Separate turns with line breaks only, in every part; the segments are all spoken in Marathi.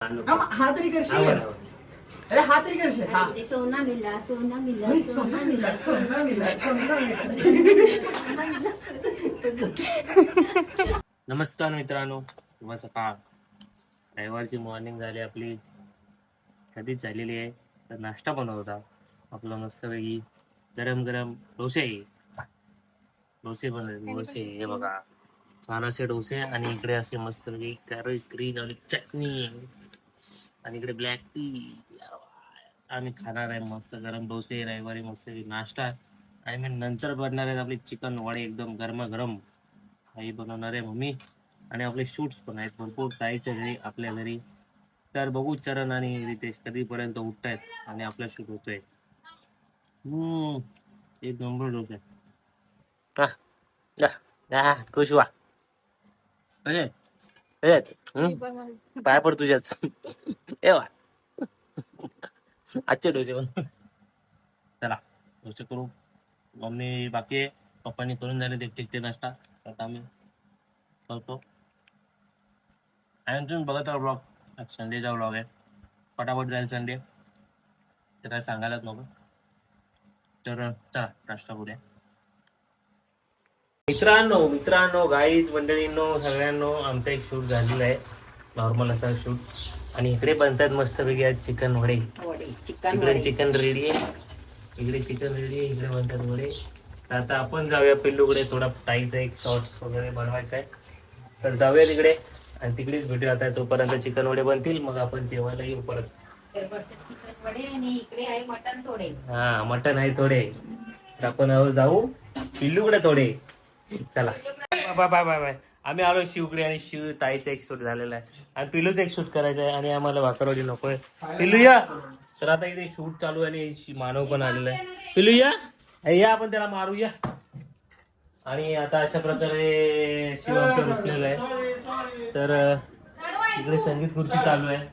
हा तरी करशील. अरे हा तरी करशील. हा
सोना मिला सोना मिला
सोना मिला सोना मिला सोना मिला.
नमस्कार मित्रांनो, शुभ सकाळ. रविवारची मॉर्निंग झाली आपली, कधीच झालेली आहे. तर नाश्ता बनवता आपलं मस्तपैकी गरम गरम डोसे. डोसे बनवले डोसे, हे बघा छान असे डोसे. आणि इकडे असे मस्तपैकी कॅरेट ग्रीन आणि चटणी, आणि इकडे ब्लॅक टी. आम्ही खाणार आहे मस्त गरम डोसे, रविवारी मस्त नाश्ता. आणि मग नंतर बनणार आहेत आपली चिकन वडे, एकदम गरमागरम. आई बनवणार आहे मम्मी. आणि आपले शूट्स पण आहेत भरपूर ताईच्या घरी, आपल्या घरी. तर बघू चरण आणि रितेश कधीपर्यंत उठतायत आणि आपला शूट होतोय. एक नंबर डोसे. खुश व्हा. पाय पड तुझ्याच. ए वा आजचे डोसे पण. चला डोसे करू. मम्मी बाकी आहे, पप्पांनी करून झाले ते ठीक ते नाश्ता. आता आम्ही करतो. आणि तुम्ही बघत राहा ब्लॉग. आज संडेचा ब्लॉग आहे, फटाफट जाईल संडे, ते काय सांगायलाच नको. तर चला नाश्ता करूया. मित्रांनो गाईज मंडळींनो सगळ्यांनो, आमचा एक शूट झालेला आहे, नॉर्मल असा शूट. आणि इकडे बनतात मस्तपैकी आज चिकन वडे. इकडे चिकन रेडी आहे, इकडे चिकन रेडी आहे, इकडे बनतात वडे. तर आता आपण जाऊया पिल्लूकडे, थोडा ताईचा एक शॉर्ट्स वगैरे बनवायचा आहे. तर जाऊया तिकडे आणि तिकडेच भेटूया. आता तोपर्यंत चिकन वडे बनतील, मग आपण जेवायला येऊ परत.
आणि इकडे आहे मटन थोडे.
हा मटन आहे थोडे, तर आपण जाऊ पिल्लूकडे थोडे. चला बाय बाय बाय बाय. आम्ही आलो शिवकडे, आणि शिव ताईचा एक शूट झालेला आहे आणि पिल्लूचा एक शूट करायचा आहे. आणि आम्हाला वाकरवली नकोय. पिल्लू या. तर आता इथे शूट चालू आहे आणि मानव पण आलेला आहे. पिल्लू या, या आपण त्याला मारूया. आणि आता अशा प्रकारे शिव आमच्या रुसलेला आहे. तर इकडे संगीत खुर्ची चालू आहे.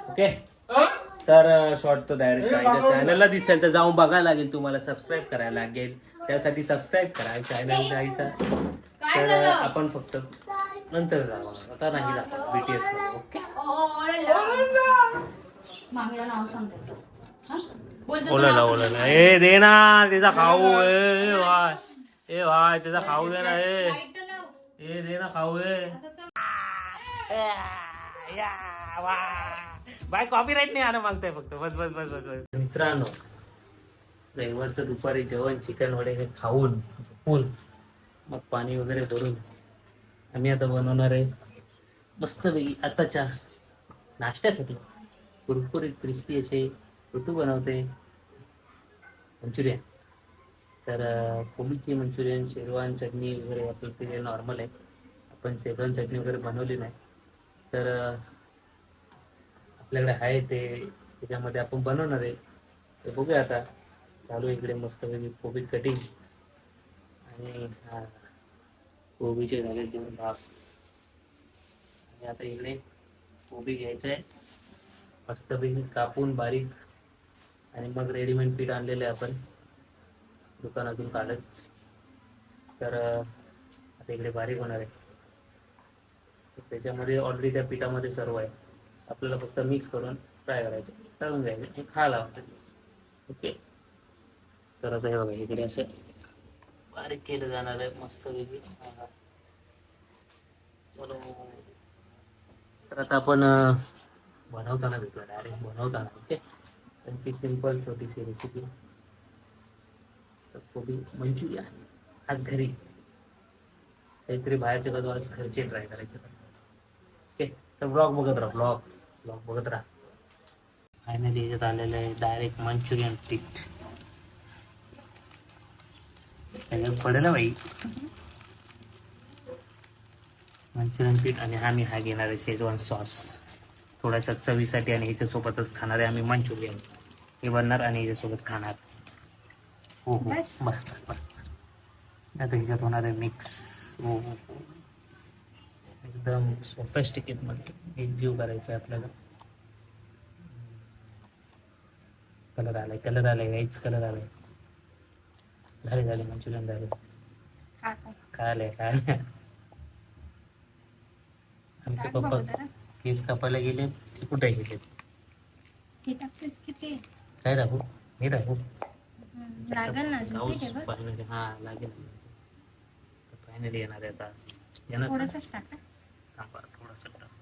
ओके, तर शॉर्ट तो डायरेक्ट ताईच्या चॅनलला दिसेल, तर जाऊन बघायला लागेल, तुम्हाला सबस्क्राईब करायला लागेल. त्यासाठी सबस्क्राईब करा चॅनल ताईचा. तर आपण फक्त नंतर जाऊ, आता नाही जाऊ बीटीएस मध्ये. ओके,
मामीला नाव सांगायचं.
ओला ए दे ना त्याचा खाऊ. ए भाई त्याचा खाऊ दे ना. ए दे ना खाऊ. बाय कॉपीराईट नाही आलं मागताय फक्त. बस बस बस बस बस. मित्रांनो, रविवारचं दुपारी जेवण चिकन वडे हे खाऊन झोपून मग पाणी वगैरे भरून आम्ही आता बनवणार आहे मस्तपैकी आताच्या नाश्त्यासाठी कुरकुरीत क्रिस्पी असे ऋतू बनवते मंचुरियन. तर कोबीची मंचुरियन, शेजवान चटणी वगैरे आपलं ते नॉर्मल आहे. आपण शेजवान चटणी वगैरे बनवली नाही, तर आपल्याकडे आहे ते, त्याच्यामध्ये आपण बनवणार आहे. तर बघूया आता. चालू इकडे मस्तपैकी कोबी कटिंग. आणि कोबीचे झाले दोन भाग. आणि आता इकडे कोबी घ्यायचं आहे मस्तपैकी कापून बारीक. आणि मग रेडीमेड पीठ आणलेलं आहे आपण दुकानातून काढत. तर आता इकडे बारीक होणार आहे. त्याच्यामध्ये ऑलरेडी त्या पिठामध्ये सर्व आहे, आपल्याला फक्त मिक्स करून फ्राय करायचं, तळून घ्यायचं, खायला लावायचं. ओके, तर आता हे बघा इकडे असं बारीक केलं जाणार आहे मस्त वेगळी. चलो, तर आता आपण बनवताना भेटूया, डायरेक्ट बनवताना. ओके, तर ती सिंपल छोटीशी रेसिपी. तर कोबी मंचुरियन आज घरी, काहीतरी बाहेरचे का आज घरचे ट्राय करायचे. ओके, तर ब्लॉग बघत राहा, ब्लॉग बघत राहा. फायनली याच्यात आलेलं आहे डायरेक्ट मंचुरियन पीठ. त्याच्यात पडेल ना बाई मंचुरियन पीठ. आणि आम्ही हा घेणार आहे शेजवान सॉस थोडासा चवीसाठी. आणि ह्याच्यासोबतच खाणार आहे आम्ही मंचुरियन. हे बनणार आणि ह्याच्यासोबत खाणार. हो हो, बस बस बस. आता ह्याच्यात होणार आहे मिक्स. हो हो हो, एकदम सोफिस्टिकेट मध्ये एक जीव करायचा आहे आपल्याला. कलर आलाय हेच कलर आलाय. झाले मंचुरियन झाले. काय आमचे
टाक
पप्पा
बाबा जरा.
केस कापायला गेले की कुठे गेले?
हे टाकतेस किती
काय टाकू? हे टाकू?
लागेल ना अजून ठीक आहे बघ.
फायनली हा लागेल. फायनली येणार आहे आता. येणार ना?
थोडंसंच टाक ना.
थांबा थोडंसं टाकतो.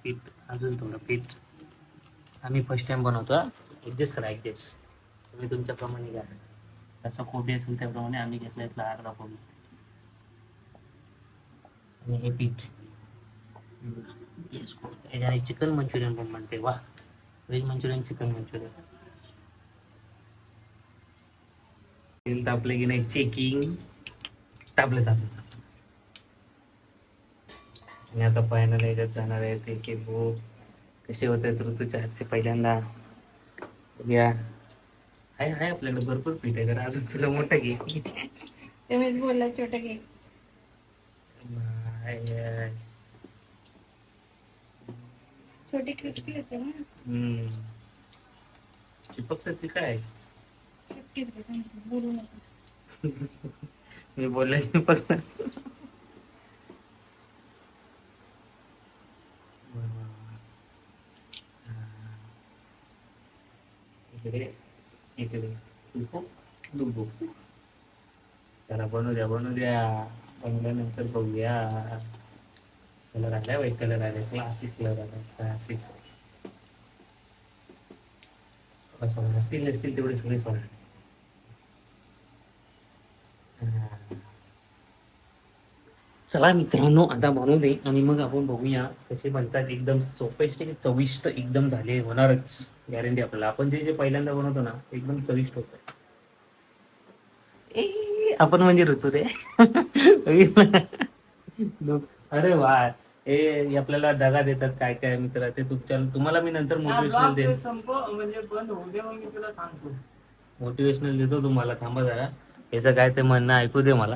पीठ अजून थोडं पीठ. आम्ही फर्स्ट टाइम बनवतो. ऍडजस्ट करा ऍडजस्ट. तुम्ही तुमच्याप्रमाणे घ्या. त्याचा कोबी असेल त्याप्रमाणे आम्ही घेतला इथला अर्धा कोबी. आणि हे पीठ. याच्याने चिकन मंचुरियन पण म्हणते. वा, व्हेज मंचुरियन चिकन मंचुरियन. तेल तापले की नाही चेकिंग. तापले तापले. आणि आता फायनल याच्यात जाणार आहे ते की भो कसे होत आहेत ऋतूच्या हातचे पहिल्यांदा. या आहे आपल्याकडे भरपूर पीठ आहे. जरा अजून तुला मोठं घे.
तुम्हीच बोलला छोटं केक. छोटी क्रिस्पी होते ना.
चिपक तर ती काय
सुट्टीच घे, बोलू नकोस.
मी बोलले पण इकडे इकडे डुबू. चला बनू द्या बनल्यानंतर बघूया. कलर आलाय व्हाईट कलर आलाय. क्लासिक कलर आलाय. क्लासिक सोडा नसतील तेवढे सगळे सोडा. चला मित्रांनो आता बनवू दे आणि मग आपण बघूया कसे बनतात. एकदम सोफेस्ट चविष्ट एकदम झाले होणारच गॅरंटी आपल्याला. आपण जे पहिल्यांदा बनवतो ना एकदम चविष्ट होत. आपण म्हणजे ऋतू रे. अरे वा, हे आपल्याला दगा देतात काय काय मित्र. ते तुम्हाला मी नंतर मोटिवेशनल देईन. म्हणजे बंद होऊ दे मग मी तुला सांगतो. मोटिवेशनल देतो तुम्हाला. थांबा जरा, याचं काय ते म्हणणं ऐकू दे मला.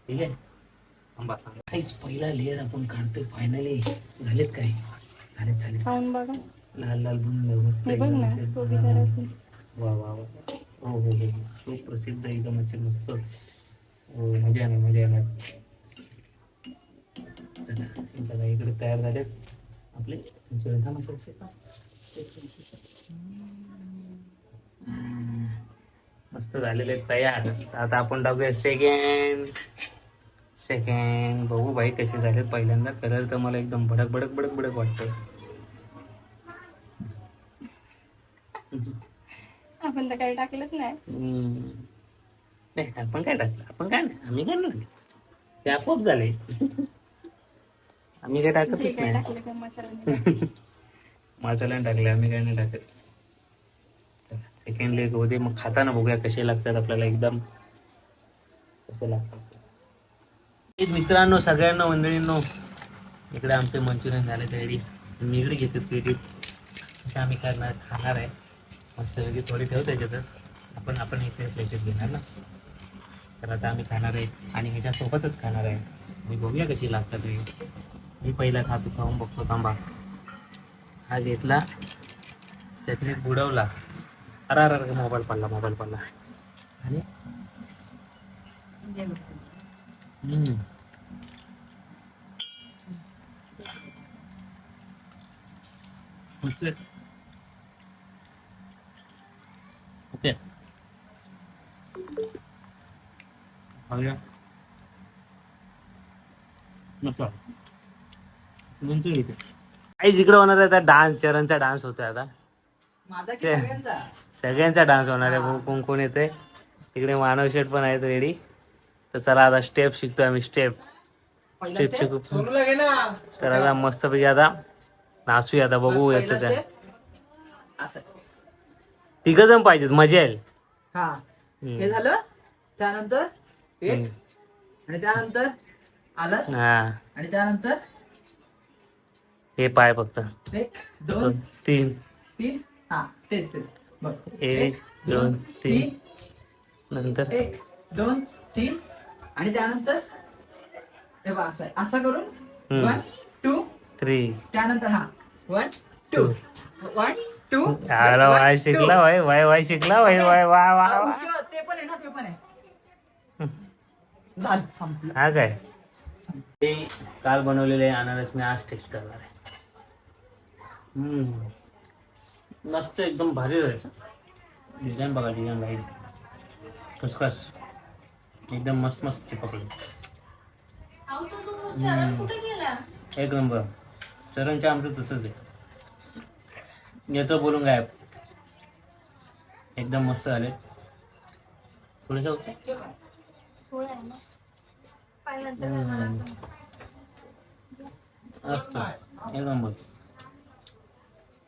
ठीक आहे, थांबा. काहीच पहिला लेअर आपण काढतोय फायनली. झालेत काय? झालेत
खाऊन बघा.
लाल लाल बनवलं मस्त.
हे बघ ना कोबी जराशी.
वा वा वा. हो हो हो, सुप्रसिद्ध एकदम असे मस्त. हो, मजा येणार. चला बघा इकडे तयार झालेत आपले मस्त झालेले तयार. आता आपण टाकूया सेकंड. बघू भाई कसे झाले. पहिल्यांदा कलर तर मला एकदम भडक वाटतोय.
आपण तर काही टाकलंच नाही.
नाही आपण काय टाकलं? आपण काय नाही, आम्ही काय नाही, ते आपोआप झाले. आम्ही काय टाकतच नाही.
टाकलं का मसाला
मसाला टाकले, आम्ही काय नाही टाकत. सेकंड लेग होते मग खाताना बघूया कसे लागतात आपल्याला. एकदम कसे लागतात मित्रांनो. सगळ्यांना मंडळींनो, इकडे आमचे मंचुरियन झाले तयारी. मी इकडे घेतो प्लेटीत. आम्ही खाणार आहे मस्त वेगळी. थोडी ठेव त्याच्यातच. आपण इथे प्लेटीत घेणार ना. तर आता आम्ही खाणार आहे आणि ह्याच्यासोबतच खाणार आहे. मी बघूया कशी लागतात. मी पहिला खाऊन बघतो. थांबा. हा घेतला, चटणीत बुडवला. अरे मोबाईल पडला. आणि ओके काही जिकडे होणार आहे. डान्स चरणचा डान्स होतोय आता.
माझा की सगळ्यांचा?
सगळ्यांचा डान्स होणार आहे. कोण येते तिकडे? मानव शेठ पण आहेत रेडी. तर चला आता स्टेप शिकतोय आम्ही. स्टेप शिकू.
सोनूला घे ना.
तर आता मस्तपैकी आता नाचूया. आता बघू
पहिला
येतं त्या.
step असं.
तिघ जण पाहिजेत, मजा येईल.
हा, हे झालं. त्यानंतर एक, आणि त्यानंतर आलस,
हा,
आणि त्यानंतर
हे पाय फक्त.
1 2
3
3. हा, तेच बघ.
1 2 3 नंतर
1 2 3, आणि त्यानंतर हे बघ असं करून 1 2
3.
त्यानंतर हा 1 2 1 टू
अरे वाय शिकला भाई वाय शिकला भाई वाय वा वा वा.
ते पण आहे ना ते पण आहे. झालं संपलं.
हा काय ते काल बनवलेले अनारस मी आज टेस्ट करणार आहे. मस्त एकदम भारी जायचं. डिझाईन बघा डिझाईन भाई खसखस एकदम मस्त मस्त चिपकले.
कुठे गेला?
एक नंबर. चरणच्या आमचं तसंच आहे. येतो बोलून गायब. एकदम मस्त झाले. थोडेसे होते
पोळ्या आहे ना? पाहिल्यानंतर
एक नंबर.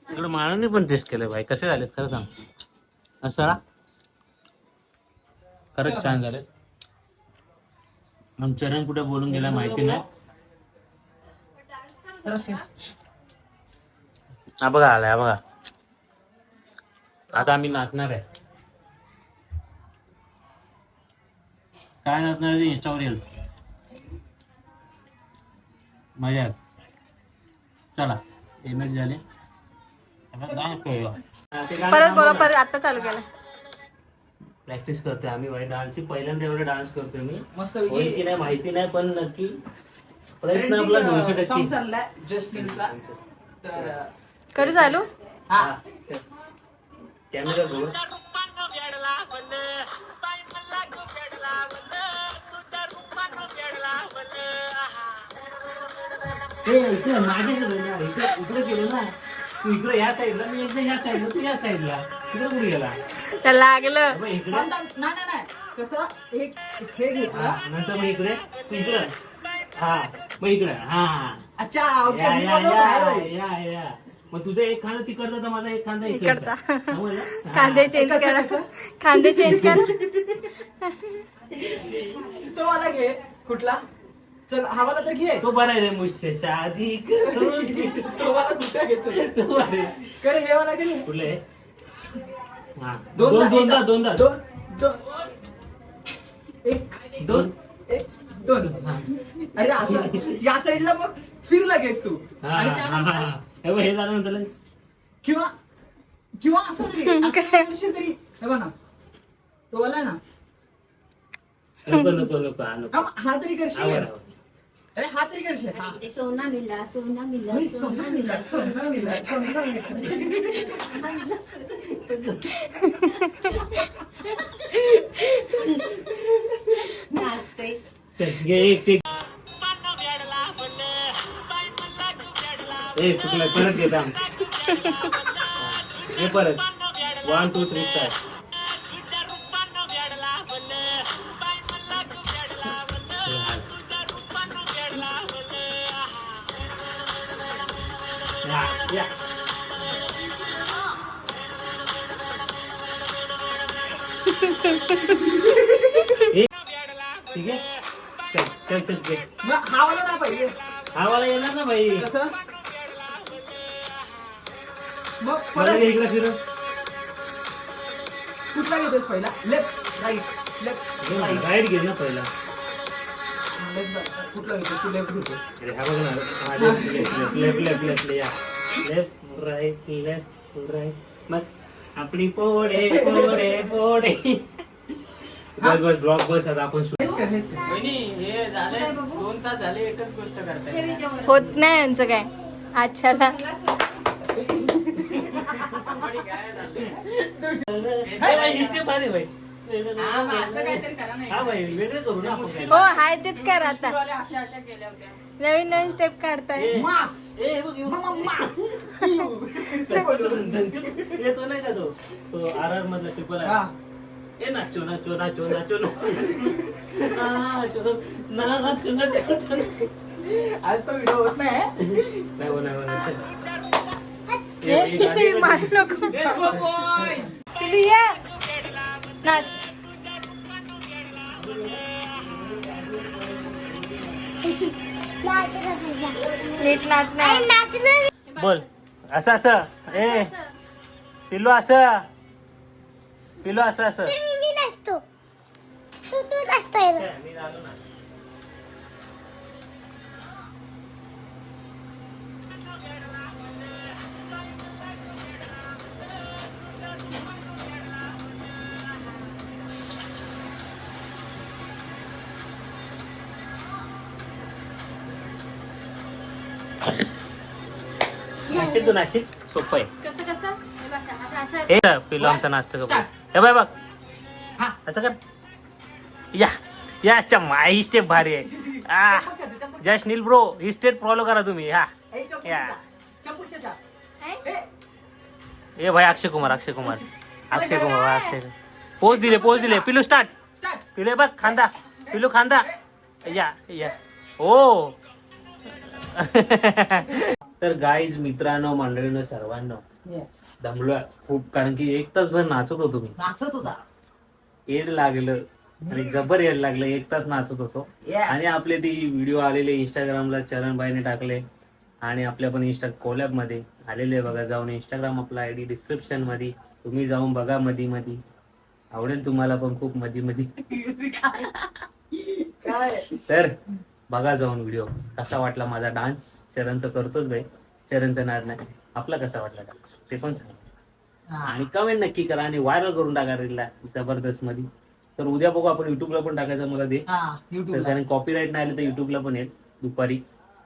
इकडे माळाने पण टेस्ट केलं भाई. कसे झालेत खरं सांग. असं खरंच छान झाले. मग चरण कुठे बोलून गेला माहिती नाही. हा बघा आलाय बघा. आता आम्ही नाचणार आहे. काय नाचणार आहे इंस्टावर येईल. मजा आहे. चला पेमेंट झाले.
परत बघा परत आता चालू केला.
प्रॅक्टिस करतोय आम्ही भाई. डान्सची पहिल्यांदा एवढे डान्स करतोय मी.
मस्त
होईल की नाही माहिती नाही पण नक्की प्रयत्न आपला 200%
सॉन्ग चाललाय जस्ट न्यूजला. तर
करू चालू.
हा
कॅमेरा जवळ. इकडे गेलो ना तू. इकडे या साईडला मी एकदा या साईडला तू या साईडला. तिकडे कुठे गेला
तर लागलं.
इकडे
नाही कसं एक हे घेतलं.
नंतर मग इकडे तू इकडे. हा मग इकडे. हा
अच्छा
या
ओके.
या
मी
या
बोललो बाहेर
या
होईल.
या. मग तुझा एक खांदा तिकडचा तर माझा एक खांदा इकडचा. समजलं?
कांदे चेंज
कसं-
करा.
कसं?
कांदे चेंज करा.
तो वाला घे. कुठला? चल हा वाला तर घे.
तो बरा आहे रे. मुझसे शादी करोगी.
तो वाला कुठला घेतो?
तो बरा आहे.
करे हे वाला घे.
कुठले हा
दोनदा
दोनदा दोनदा
दोन एक
दोन
एक दोन. अरे असं या साईडला मग फिर लगेच तू.
हा
आणि
हा
त्यानंतर
हा. हे बघ, हे झालं नंतर
किंवा किंवा असं तरी असं करशील तरी हे बघ ना. तो वाला ना.
नको नको नको हा नको.
हा तरी करशील.
आवड आवड.
अरे हा तरी करशील. हा
म्हणजे सोना मिला सोना मिला
सोना मिला सोना मिला सोना मिला.
नाचते.
चल घे एक एक. ए चुकलं परत घे थांब. हे परत 1 2 3 स्टार्ट. या ठीक आहे. चल चल चल घे.
मग हा वाला नाही पाहिजे.
हा वाला येणार ना भाई.
कसं मग
मला
परत
इकडे फिरव.
कुठला घेतोस पहिला? Left right left right.
Right घे ना पहिला.
कुठला घेतो? तू लेफ्ट घेतो.
अरे हा बघ ना. Left left left left left या. Left right left right. मग आपली पोडे पोडे पोडे. बस बस ब्लॉक बस. आता आपण
हेच कर हेच कर.
हे बघू.
2 तास झाले एकच गोष्ट करताय.
ठेवी त्यावर.
होत नाही यांचं काय. आजच्याला
स्टेप आहे भाई.
असं काहीतरी करा नाही.
हा भाई वेगळे करू ना आपण काय.
हो हाय तेच कर आता.
अशा अशा केल्या होत्या.
नवीन नवीन स्टेप काढताय.
मास
ए बघ
मामा मास.
येतो नाही का तो तो RR मधला ट्रिपल
हा.
ए नाचो नाचो नाचो नाचो नाचो नाचो नाचो नाचो.
आज तो व्हिडिओ होत नाही.
नाही होणार होणार.
मारू नको. पिलू ये नाच. नीट नाच नाही.
बोल असं असं. ए पिल्लू असं. पिल्लू असं असं.
मी नसतो तू नसतोय.
मी झालो ना. नाशिक तू नाशिक सोपं आहे.
कसं कसं हे बघा, असं
हे पिलो आमचा नाश्ता कप हे बाय बघ
हा.
असं कर या याच्या माही स्टेप भारी आहे जस्ट नील ब्रो ही स्टेप फॉलो करा तुम्ही हा या. ए भाई अक्षय कुमार पोच दिले पिलू स्टार्ट पिलू बघ खांदा पिलू खांदा या ओ तर गाईज मित्रांनो मंडळीनो सर्वांनो
येस
दमलोय खूप कारण की 1 तासभर नाचत होतो मी
नाचत होता
एड लागलं आणि जबर एड लागलं 1 तास नाचत होतो
Yes.
आणि आपले ती व्हिडिओ आलेले इंस्टाग्रामला चरणबाईने टाकले आणि आपल्या पण कोलॅब मध्ये आलेले बघा जाऊन इंस्टाग्राम आपला आयडी डिस्क्रिप्शन मध्ये तुम्ही जाऊन बघा मधी आवडेल तुम्हाला पण खूप मधी
काय
तर बघा जाऊन व्हिडिओ कसा वाटला माझा डान्स चरण तर करतोच बाई चरणचा नाद नाही आपला कसा वाटला डान्स ते पण सांगा आणि कमेंट नक्की करा आणि व्हायरल करून टाका रीलला जबरदस्त मध्ये तर उद्या बघू आपण युट्यूबला पण टाकायचं मला दे
हा
तर
युट्यूब
कारण कॉपीराईट नाही आलं तर युट्यूबला पण येईल दुपारी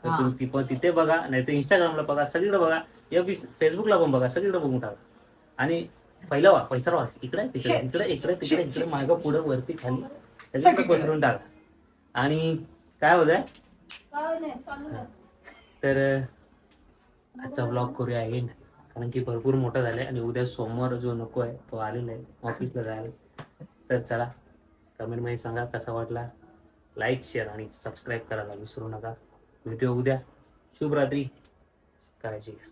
तर
हा.
तुम्ही पण तिथे बघा नाही तर इंस्टाग्रामला बघा सगळीकडे बघा या फेसबुकला पण बघा सगळीकडे बघून टाका आणि फैलावा पैसा वा इकडे तिकडे मागं पुढं वरती खाली सगळीकडे पसरून टाका आणि काय होत आहे तर आजचा ब्लॉग करूया एंड कारण की भरपूर मोठा झालाय आणि उद्या सोमवार जो नको आहे तो आलेला आहे ऑफिसला जायला तर चला कमेंटमध्ये सांगा कसा वाटला लाईक शेअर आणि सबस्क्राईब करायला विसरू नका भेटूया उद्या शुभरात्री काळजी घ्या